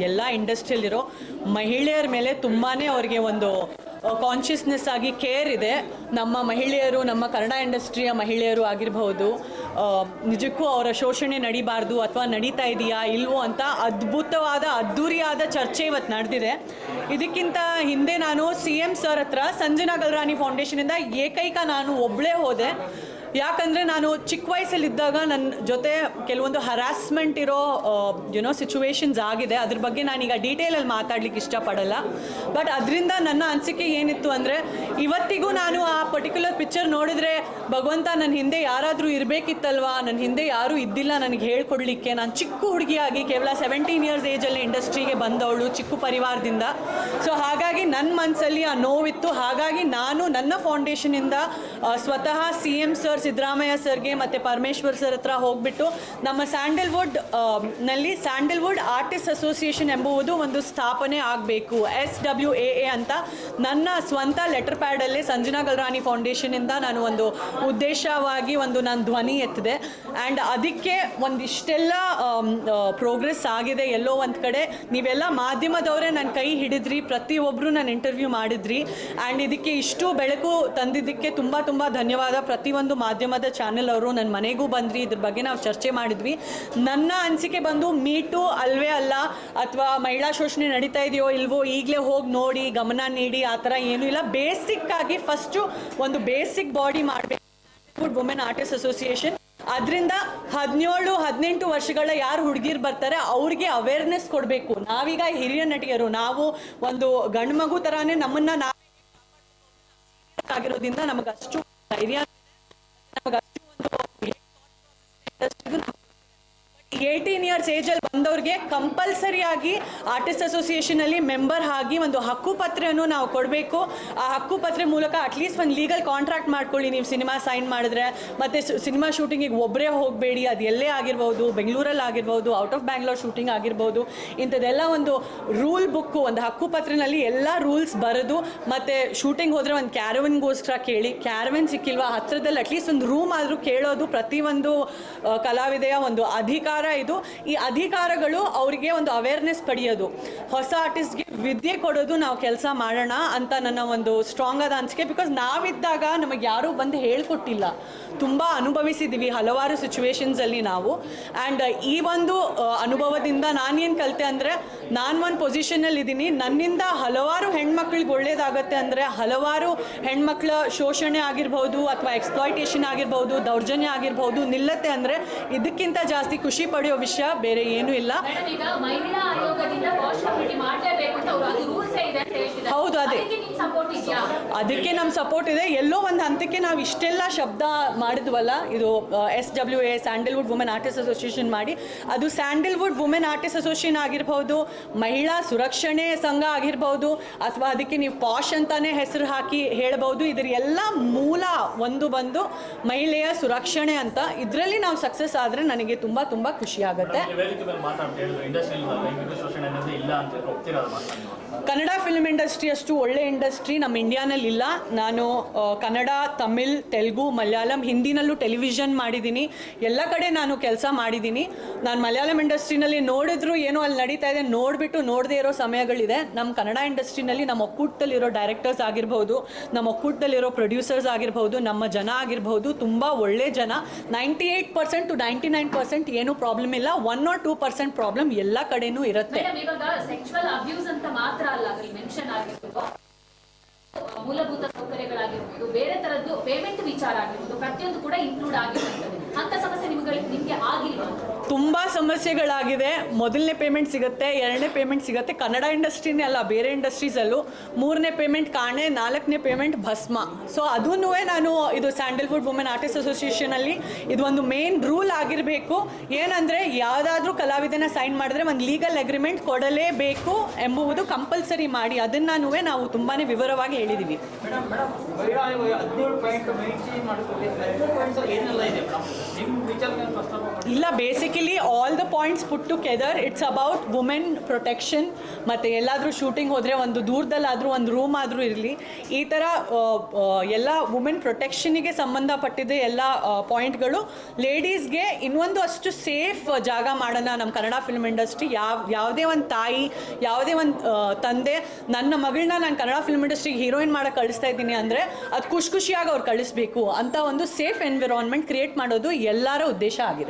ಎಲ್ಲ ಇಂಡಸ್ಟ್ರಿಯಲ್ಲಿರೋ ಮಹಿಳೆಯರ ಮೇಲೆ ತುಂಬಾ ಅವ್ರಿಗೆ ಒಂದು ಕಾನ್ಷಿಯಸ್ನೆಸ್ ಆಗಿ ಕೇರ್ ಇದೆ. ನಮ್ಮ ಮಹಿಳೆಯರು, ನಮ್ಮ ಕನ್ನಡ ಇಂಡಸ್ಟ್ರಿಯ ಮಹಿಳೆಯರು ಆಗಿರಬಹುದು, ನಿಜಕ್ಕೂ ಅವರ ಶೋಷಣೆ ನಡಿಬಾರ್ದು ಅಥವಾ ನಡೀತಾ ಇದೆಯಾ ಇಲ್ವೋ ಅಂತ ಅದ್ಭುತವಾದ ಅದ್ಧೂರಿಯಾದ ಚರ್ಚೆ ಇವತ್ತು ನಡೆದಿದೆ. ಇದಕ್ಕಿಂತ ಹಿಂದೆ ನಾನು CM ಸರ್ ಹತ್ರ ಸಂಜನಾ ಗಲ್ರಾನಿ ಫೌಂಡೇಶನಿಂದ ಏಕೈಕ ನಾನು ಒಬ್ಬಳೇ ಹೋದೆ. ಯಾಕಂದರೆ ನಾನು ಚಿಕ್ಕ ವಯಸ್ಸಲ್ಲಿದ್ದಾಗ ನನ್ನ ಜೊತೆ ಕೆಲವೊಂದು ಹರಾಸ್ಮೆಂಟ್ ಇರೋ ಸಿಚುವೇಶನ್ಸ್ ಆಗಿದೆ. ಅದ್ರ ಬಗ್ಗೆ ನಾನೀಗ ಡೀಟೇಲಲ್ಲಿ ಮಾತಾಡ್ಲಿಕ್ಕೆ ಇಷ್ಟಪಡಲ್ಲ. ಬಟ್ ಅದರಿಂದ ನನ್ನ ಅನಿಸಿಕೆ ಏನಿತ್ತು ಅಂದರೆ, ಇವತ್ತಿಗೂ ನಾನು ಆ ಪರ್ಟಿಕ್ಯುಲರ್ ಪಿಕ್ಚರ್ ನೋಡಿದರೆ ಭಗವಂತ ನನ್ನ ಹಿಂದೆ ಯಾರಾದರೂ ಇರಬೇಕಿತ್ತಲ್ವಾ, ನನ್ನ ಹಿಂದೆ ಯಾರೂ ಇದ್ದಿಲ್ಲ ನನಗೆ ಹೇಳ್ಕೊಡ್ಲಿಕ್ಕೆ. ನಾನು ಚಿಕ್ಕ ಹುಡುಗಿಯಾಗಿ ಕೇವಲ 17 ಇಯರ್ಸ್ ಏಜಲ್ಲಿ ಇಂಡಸ್ಟ್ರಿಗೆ ಬಂದವಳು, ಚಿಕ್ಕ ಪರಿವಾರದಿಂದ. ಸೊ ಹಾಗಾಗಿ ನನ್ನ ಮನಸ್ಸಲ್ಲಿ ಆ ನೋವಿತ್ತು. ಹಾಗಾಗಿ ನಾನು ನನ್ನ ಫೌಂಡೇಶನಿಂದ ಸ್ವತಃ CM ಸರ್, ಸಿದ್ದರಾಮಯ್ಯ ಸರ್ಗೆ ಮತ್ತು ಪರಮೇಶ್ವರ್ ಸರ್ ಹತ್ರ ಹೋಗ್ಬಿಟ್ಟು ನಮ್ಮ ಸ್ಯಾಂಡಲ್ವುಡ್ ಸ್ಯಾಂಡಲ್ವುಡ್ ಆರ್ಟಿಸ್ಟ್ ಅಸೋಸಿಯೇಷನ್ ಎಂಬುವುದು ಒಂದು ಸ್ಥಾಪನೆ ಆಗಬೇಕು, SWAA ಅಂತ ನನ್ನ ಸ್ವಂತ ಲೆಟರ್ ಪ್ಯಾಡಲ್ಲೇ ಸಂಜನಾ ಗಲ್ರಾನಿ ಫೌಂಡೇಶನಿಂದ ನಾನು ಒಂದು ಉದ್ದೇಶವಾಗಿ ನಾನು ಧ್ವನಿ ಎತ್ತಿದೆ. ಆ್ಯಂಡ್ ಅದಕ್ಕೆ ಒಂದಿಷ್ಟೆಲ್ಲ ಪ್ರೋಗ್ರೆಸ್ ಆಗಿದೆ ಎಲ್ಲೋ ಒಂದು ಕಡೆ. ನೀವೆಲ್ಲ ಮಾಧ್ಯಮದವರೇ ನನ್ನ ಕೈ ಹಿಡಿದ್ರಿ, ಪ್ರತಿಯೊಬ್ಬರು ನಾನು ಇಂಟರ್ವ್ಯೂ ಮಾಡಿದ್ರಿ. ಆ್ಯಂಡ್ ಇದಕ್ಕೆ ಇಷ್ಟು ಬೆಳಕು ತಂದಿದ್ದಕ್ಕೆ ತುಂಬ ತುಂಬ ಧನ್ಯವಾದ. ಪ್ರತಿಯೊಂದು ಮಾಧ್ಯಮದ ಚಾನೆಲ್ ಅವರು ನನ್ನ ಮನೆಗೂ ಬಂದ್ರಿ, ಇದ್ರ ಬಗ್ಗೆ ನಾವು ಚರ್ಚೆ ಮಾಡಿದ್ವಿ. ನನ್ನ ಅನಿಸಿಕೆ ಬಂದು ಮೀಟು ಅಲ್ವೇ ಅಲ್ಲ, ಅಥವಾ ಮಹಿಳಾ ಶೋಷಣೆ ನಡೀತಾ ಇದೆಯೋ ಇಲ್ವೋ ಈಗಲೇ ಹೋಗಿ ನೋಡಿ ಗಮನ ನೀಡಿ ಆ ಥರ ಏನೂ ಇಲ್ಲ. ಬೇಸಿಕ್ ಆಗಿ ಫಸ್ಟು ಒಂದು ಬೇಸಿಕ್ ಬಾಡಿ ಮಾಡಬೇಕು ವುಮೆನ್ ಆರ್ಟಿಸ್ಟ್ ಅಸೋಸಿಯೇಷನ್. ಅದರಿಂದ 17-18 ವರ್ಷಗಳ ಯಾರು ಹುಡುಗಿರು ಬರ್ತಾರೆ ಅವ್ರಿಗೆ ಅವೇರ್ನೆಸ್ ಕೊಡಬೇಕು. ನಾವೀಗ ಹಿರಿಯ ನಟಿಯರು, ನಾವು ಒಂದು ಗಂಡು ಮಗು ಥರನೇ ನಮ್ಮನ್ನು ಆಗಿರೋದ್ರಿಂದ ನಮಗಷ್ಟು ಧೈರ್ಯ, ನಮಗಷ್ಟು ಒಂದು 18 ಇಯರ್ಸ್ ಏಜಲ್ಲಿ ಬಂದವ್ರಿಗೆ ಕಂಪಲ್ಸರಿಯಾಗಿ ಆರ್ಟಿಸ್ಟ್ ಅಸೋಸಿಯೇಷನಲ್ಲಿ ಮೆಂಬರ್ ಆಗಿ ಒಂದು ಹಕ್ಕುಪತ್ರೆಯನ್ನು ನಾವು ಕೊಡಬೇಕು. ಆ ಹಕ್ಕುಪತ್ರೆ ಮೂಲಕ ಅಟ್ಲೀಸ್ಟ್ ಒಂದು ಲೀಗಲ್ ಕಾಂಟ್ರಾಕ್ಟ್ ಮಾಡ್ಕೊಳ್ಳಿ. ನೀವು ಸಿನಿಮಾ ಸೈನ್ ಮಾಡಿದ್ರೆ, ಮತ್ತು ಸಿನಿಮಾ ಶೂಟಿಂಗಿಗೆ ಒಬ್ಬರೇ ಹೋಗಬೇಡಿ. ಅದು ಎಲ್ಲೇ ಆಗಿರ್ಬೋದು, ಬೆಂಗಳೂರಲ್ಲಿ ಆಗಿರ್ಬೋದು, ಔಟ್ ಆಫ್ ಬ್ಯಾಂಗ್ಳೂರ್ ಶೂಟಿಂಗ್ ಆಗಿರ್ಬೋದು, ಇಂಥದ್ದೆಲ್ಲ ಒಂದು ರೂಲ್ ಬುಕ್ಕು, ಒಂದು ಹಕ್ಕುಪತ್ರೆನಲ್ಲಿ ಎಲ್ಲ ರೂಲ್ಸ್ ಬರೆದು, ಮತ್ತು ಶೂಟಿಂಗ್ ಹೋದರೆ ಒಂದು ಕ್ಯಾರವನ್ಗೋಸ್ಕರ ಕೇಳಿ, ಕ್ಯಾರವನ್ ಸಿಕ್ಕಿಲ್ವಾ ಹತ್ತಿರದಲ್ಲಿ ಅಟ್ಲೀಸ್ಟ್ ಒಂದು ರೂಮ್ ಆದರೂ ಕೇಳೋದು ಪ್ರತಿಯೊಂದು ಕಲಾವಿದೆಯ ಒಂದು ಅಧಿಕಾರ ಇದು. ಈ ಅಧಿಕಾರಗಳು ಅವರಿಗೆ ಒಂದು ಅವೇರ್ನೆಸ್ ಪಡೆಯೋದು, ಹೊಸ ಆರ್ಟಿಸ್ಟ್ಗೆ ವಿದ್ಯೆ ಕೊಡೋದು, ನಾವು ಕೆಲಸ ಮಾಡೋಣ ಅಂತ ನನ್ನ ಒಂದು ಸ್ಟ್ರಾಂಗ್ ಆದ ಅನಿಸಿಕೆ. ಬಿಕಾಸ್ ನಾವಿದ್ದಾಗ ನಮಗೆ ಯಾರೂ ಬಂದು ಹೇಳ್ಕೊಟ್ಟಿಲ್ಲ, ತುಂಬ ಅನುಭವಿಸಿದ್ದೀವಿ ಹಲವಾರು ಸಿಚುವೇಶನ್ಸಲ್ಲಿ ನಾವು. ಆ್ಯಂಡ್ ಈ ಒಂದು ಅನುಭವದಿಂದ ನಾನೇನು ಕಲಿತೆ ಅಂದರೆ, ನಾನು ಒಂದು ಪೊಸಿಷನಲ್ಲಿ ಇದ್ದೀನಿ, ನನ್ನಿಂದ ಹಲವಾರು ಹೆಣ್ಮಕ್ಳಿಗೆ ಒಳ್ಳೇದಾಗತ್ತೆ ಅಂದರೆ, ಹಲವಾರು ಹೆಣ್ಮಕ್ಳ ಶೋಷಣೆ ಆಗಿರ್ಬೋದು ಅಥವಾ ಎಕ್ಸ್ಪ್ಲಾಯ್ಟೇಷನ್ ಆಗಿರ್ಬೋದು, ದೌರ್ಜನ್ಯ ಆಗಿರ್ಬೋದು ನಿಲ್ಲತ್ತೆ ಅಂದರೆ, ಇದಕ್ಕಿಂತ ಜಾಸ್ತಿ ಖುಷಿ ಪಡೆಯೋ ವಿಷಯ ಬೇರೆ ಏನೂ ಇಲ್ಲ. ಹೌದು, ಅದಕ್ಕೆ ನಮ್ಮ ಸಪೋರ್ಟ್ ಇದೆ. ಎಲ್ಲೋ ಒಂದು ಹಂತಕ್ಕೆ ನಾವು ಇಷ್ಟೆಲ್ಲ ಶಬ್ದ ಮಾಡಿದ್ವಲ್ಲ, ಇದು SWA Sandalwood women artist association ಮಾಡಿ, ಅದು ಸ್ಯಾಂಡಲ್ವುಡ್ ವುಮೆನ್ ಆರ್ಟಿಸ್ಟ್ ಅಸೋಸಿಯೇಷನ್ ಆಗಿರ್ಬೋದು, ಮಹಿಳಾ ಸುರಕ್ಷಣೆ ಸಂಘ ಆಗಿರ್ಬೋದು, ಅಥವಾ ಅದಕ್ಕೆ ನೀವು ಪಾಶ್ ಅಂತಾನೆ ಹೆಸರು ಹಾಕಿ ಹೇಳ್ಬೋದು. ಇದರ ಎಲ್ಲ ಮೂಲ ಒಂದು ಬಂದು ಮಹಿಳೆಯ ಸುರಕ್ಷಣೆ ಅಂತ. ಇದರಲ್ಲಿ ನಾವು ಸಕ್ಸಸ್ ಆದರೆ ನನಗೆ ತುಂಬ ತುಂಬ ಖುಷಿ ಆಗುತ್ತೆ. ಕನ್ನಡ ಫಿಲ್ಮ್ ಇಂಡಸ್ಟ್ರಿ ಅಷ್ಟು ಒಳ್ಳೆ ಇಂಡಸ್ಟ್ರಿ ನಮ್ಮ ಇಂಡಿಯಾನಲ್ಲಿ ಇಲ್ಲ. ನಾನು ಕನ್ನಡ, ತಮಿಳ್, ತೆಲುಗು, ಮಲಯಾಳಂ, ಹಿಂದಿನಲ್ಲೂ ಟೆಲಿವಿಷನ್ ಮಾಡಿದ್ದೀನಿ, ಎಲ್ಲ ಕಡೆ ನಾನು ಕೆಲಸ ಮಾಡಿದ್ದೀನಿ. ನಾನು ಮಲಯಾಳಂ ಇಂಡಸ್ಟ್ರಿನಲ್ಲಿ ನೋಡಿದ್ರು ಏನೋ ಅಲ್ಲಿ ನಡೀತಾ ಇದೆ, ನೋಡಿಬಿಟ್ಟು ನೋಡದೇ ಇರೋ ಸಮಯಗಳಿದೆ. ನಮ್ಮ ಕನ್ನಡ ಇಂಡಸ್ಟ್ರಿನಲ್ಲಿ ನಮ್ಮ ಒಕ್ಕೂಟದಲ್ಲಿರೋ ಡೈರೆಕ್ಟರ್ಸ್ ಆಗಿರ್ಬೋದು, ನಮ್ಮ ಒಕ್ಕೂಟದಲ್ಲಿರೋ ಪ್ರೊಡ್ಯೂಸರ್ಸ್ ಆಗಿರ್ಬೋದು, ನಮ್ಮ ಜನ ಆಗಿರ್ಬೋದು, ತುಂಬ ಒಳ್ಳೆ ಜನ. 98% to 99% ಏನೂ ಪ್ರಾಬ್ಲಮ್ ಇಲ್ಲ. 1 or 2% ಪ್ರಾಬ್ಲಮ್ ಎಲ್ಲ ಕಡೆನೂ ಇರುತ್ತೆ. ಮೂಲಭೂತ ಸೌಕರ್ಯಗಳಾಗಿರ್ಬೋದು, ಬೇರೆ ತರದ್ದು ಪೇಮೆಂಟ್ ವಿಚಾರ ಆಗಿರ್ಬೋದು, ಪ್ರತಿಯೊಂದು ಕೂಡ ಇನ್ಕ್ಲೂಡ್ ಆಗಿರ್ತದೆ. ಅಂತ ಸಮಸ್ಯೆ ನಿಮಗೆ ಆಗಿಲ್ವಾ? ತುಂಬ ಸಮಸ್ಯೆಗಳಾಗಿದೆ. ಮೊದಲನೇ ಪೇಮೆಂಟ್ ಸಿಗುತ್ತೆ, ಎರಡನೇ ಪೇಮೆಂಟ್ ಸಿಗುತ್ತೆ. ಕನ್ನಡ ಇಂಡಸ್ಟ್ರಿನೇ ಅಲ್ಲ, ಬೇರೆ ಇಂಡಸ್ಟ್ರೀಸಲ್ಲೂ 3ನೇ ಪೇಮೆಂಟ್ ಕಾಣೆ, 4ನೇ ಪೇಮೆಂಟ್ ಭಸ್ಮ. ಸೊ ಅದೂ ನಾನು ಇದು ಸ್ಯಾಂಡಲ್ವುಡ್ ವುಮೆನ್ ಆರ್ಟಿಸ್ಟ್ ಅಸೋಸಿಯೇಷನಲ್ಲಿ ಇದು ಒಂದು ಮೇನ್ ರೂಲ್ ಆಗಿರಬೇಕು. ಏನಂದರೆ, ಯಾವುದಾದ್ರೂ ಕಲಾವಿದನ ಸೈನ್ ಮಾಡಿದ್ರೆ ಒಂದು ಲೀಗಲ್ ಅಗ್ರಿಮೆಂಟ್ ಕೊಡಲೇಬೇಕು ಎಂಬುವುದು ಕಂಪಲ್ಸರಿ ಮಾಡಿ, ಅದನ್ನು ನಾವು ತುಂಬಾ ವಿವರವಾಗಿ ಹೇಳಿ ಹೇಳಿದ್ದೀವಿ. ಮೇಡಮ್ ಮಹಿಳಾ ಆಯೋಗ 17 ಪಾಯಿಂಟ್ ಮೇಂಟೈನ್ ಮಾಡುತ್ತದೆ. 17 ಪಾಯಿಂಟ್ಸ್ ಏನೆಲ್ಲ ಇದೆ ಮೇಡಮ್ ನಿಮ್ಮ ವಿಚಾರಗಳನ್ನು ಪ್ರಸ್ತಾಪ ಮಾಡಿ. ಇಲ್ಲ, basically all the points put together it's about women protection. ಮತ್ತು ಎಲ್ಲಾದರೂ ಶೂಟಿಂಗ್ ಹೋದರೆ ಒಂದು ದೂರದಲ್ಲಾದರೂ ಒಂದು ರೂಮ್ ಆದರೂ ಇರಲಿ, ಈ ಥರ ಎಲ್ಲ ವುಮೆನ್ ಪ್ರೊಟೆಕ್ಷನಿಗೆ ಸಂಬಂಧಪಟ್ಟಿದ್ದ ಎಲ್ಲ ಪಾಯಿಂಟ್ಗಳು. ಲೇಡೀಸ್ಗೆ ಇನ್ನೊಂದು ಅಷ್ಟು ಸೇಫ್ ಜಾಗ ಮಾಡೋಣ ನಮ್ಮ ಕನ್ನಡ ಫಿಲ್ಮ್ ಇಂಡಸ್ಟ್ರಿ. ಯಾವುದೇ ಒಂದು ತಾಯಿ, ಯಾವುದೇ ಒಂದು ತಂದೆ ನನ್ನ ಮಗಳನ್ನ ನಾನು ಕನ್ನಡ ಫಿಲ್ಮ್ ಇಂಡಸ್ಟ್ರಿಗೆ ಹೀರೋಯಿನ್ ಮಾಡೋಕ್ಕೆ ಕಳಿಸ್ತಾ ಇದ್ದೀನಿ ಅಂದರೆ ಅದು ಖುಷಿಯಾಗಿ ಅವ್ರು ಕಳಿಸ್ಬೇಕು ಅಂತ ಒಂದು ಸೇಫ್ ಎನ್ವಿರಾನ್ಮೆಂಟ್ ಕ್ರಿಯೇಟ್ ಮಾಡೋದು ಎಲ್ಲರ ಉದ್ದೇಶ ಆಗಿದೆ.